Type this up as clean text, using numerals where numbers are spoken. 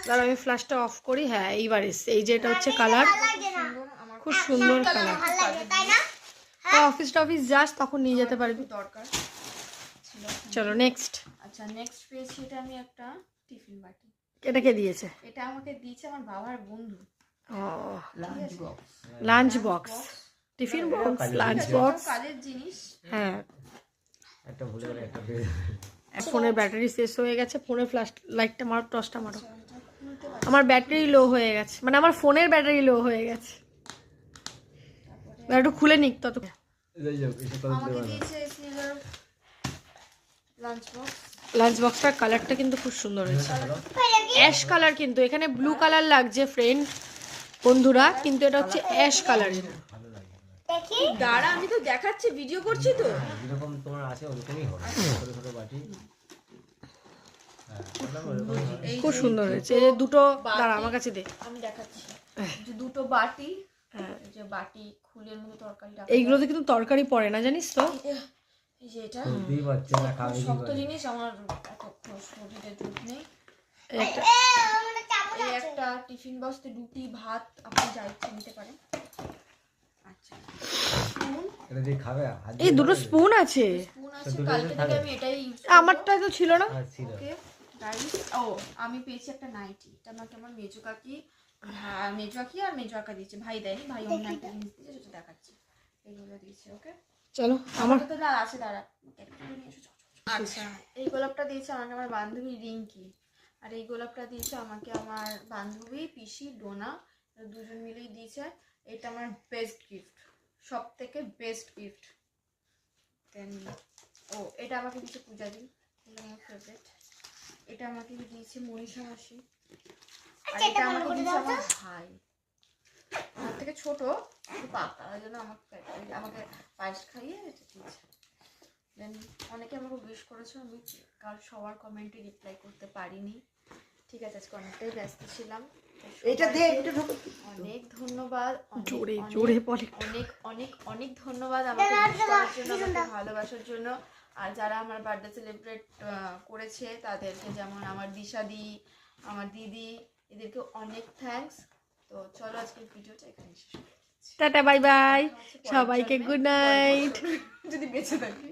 দাঁড়া আমি ফ্ল্যাশটা অফ করি। হ্যাঁ এইবার এসছে, এই যে এটা হচ্ছে কালার, খুব সুন্দর কালার। অফিস টফিস যাস তখন নিয়ে যেতে পারবি, দরকার ছিল। চলো নেক্সট। আচ্ছা নেক্সট পেয়েছি এটা আমি একটা টিফিন বাটি। এটা কে দিয়েছে? এটা আমাকে দিয়েছে আমার বাবার বন্ধু। ও lunch box. Lunch box, tiffin box, lunch box, কাজের জিনিস। হ্যাঁ। একটা ভুলে গেলে একটা পেয়ে ফোনের ব্যাটারি শেষ হয়ে গেছে, ফোনের ফ্ল্যাশ লাইটটা মারো, টর্চটা মারো। আমার ব্যাটারি লো হয়ে গেছে, মানে আমার ফোনের ব্যাটারি লো হয়ে গেছে। একটু খুলে নিক তত। আমাকে দিয়েছে সিজার লাঞ্চ বক্স। লাঞ্চ বক্সটার কালারটা কিন্তু খুব সুন্দর হয়েছে, অ্যাশ কালার, কিন্তু এখানে ব্লু কালার লাগছে ফ্রেন্ড বন্ধুরা, কিন্তু এটা হচ্ছে অ্যাশ কালারের। দেখি দাঁড়া আমি তো দেখাচ্ছি, ভিডিও করছি তো। যেরকম তোমার আছে ওরকমই হবে, ছোট ছোট বাটি। খুব সুন্দর হয়েছে। এই যে দুটো, দাঁড়া আমার কাছে দে, আমি দেখাচ্ছি। যে দুটো বাটি, এই যে বাটি খুলের মধ্যে তরকারি রাখা। এইগুলোতে কিন্তু তরকারি পড়ে না জানিস তো। এই যে এটা বুঝতেই পারছে না, খাবে কি শক্ত করে। জিনিস, আমার এত শরীরে জুট নেই। একটা এই একটা টিফিন বক্সে রুটি ভাত আপনি যা ইচ্ছে নিতে পারেন। আচ্ছা স্পুন, এটা দিয়ে খাবে? হাত এই দিয়ে দুটো খাবে? স্পুন আছে, স্পুন আছে, কালকে থেকে আমি এটাই ইউজ করব। আমারটা তো ছিল না। আর ছিল। ওকে গাইস, ও আমি পেয়েছি একটা নাইটি। এটা আমাকে আমার মেজো কাকি, মেজো কাকি আর মেজো কাকা দিয়েছে, ভাই দেয়নি, ভাই অন্য একটা জিনিস দিয়েছে, সেটা দেখাচ্ছে। এইগুলো দিয়েছে। ওকে চলো আমার তো না আছে, দাঁড়া। আচ্ছা এই গোলাপটা দিয়েছে আমাকে আমার বান্ধবী রিঙ্কি, আর এই গোলাপটা দিয়েছে আমাকে আমার বান্ধবী পিসি ডোনা, দুজন মিলেই দিয়েছে। এটা আমার বেস্ট গিফট, সব থেকে বেস্ট গিফট। দেন ও এটা আমাকে দিয়েছে পূজা দি, এটা আমার ফেভারিট। এটা আমাকে দিয়েছে মনীষা মাসি, আর এটা আমাকে দিয়েছে আমার ভাই, আমার থেকে ছোট একটু পাতা, ওই জন্য আমাকে পায়েস খাইয়ে এটা দিয়েছে। দেন অনেকে আমাকে উইশ করেছে, আমি কাল সবার কমেন্টে রিপ্লাই করতে পারিনি, ঠিক আছে, আজকে অনেকটাই ব্যস্ত ছিলাম। এটা দে, এটা অনেক ধন্যবাদ, জোরে জোরে বলে, অনেক অনেক অনেক ধন্যবাদ আমাকে উইশ করার জন্য, আমাকে ভালোবাসার জন্য। আর যারা আমার বার্থডে সেলিব্রেট করেছে তাদেরকে, যেমন আমার দিশাদি, আমার দিদি, এদেরকে অনেক থ্যাঙ্কস। তো চলো আজকের ভিডিওটা এখানে শেষ করি। টাটা বাই বাই সবাইকে, গুড নাইট যদি বেঁচে থাকি।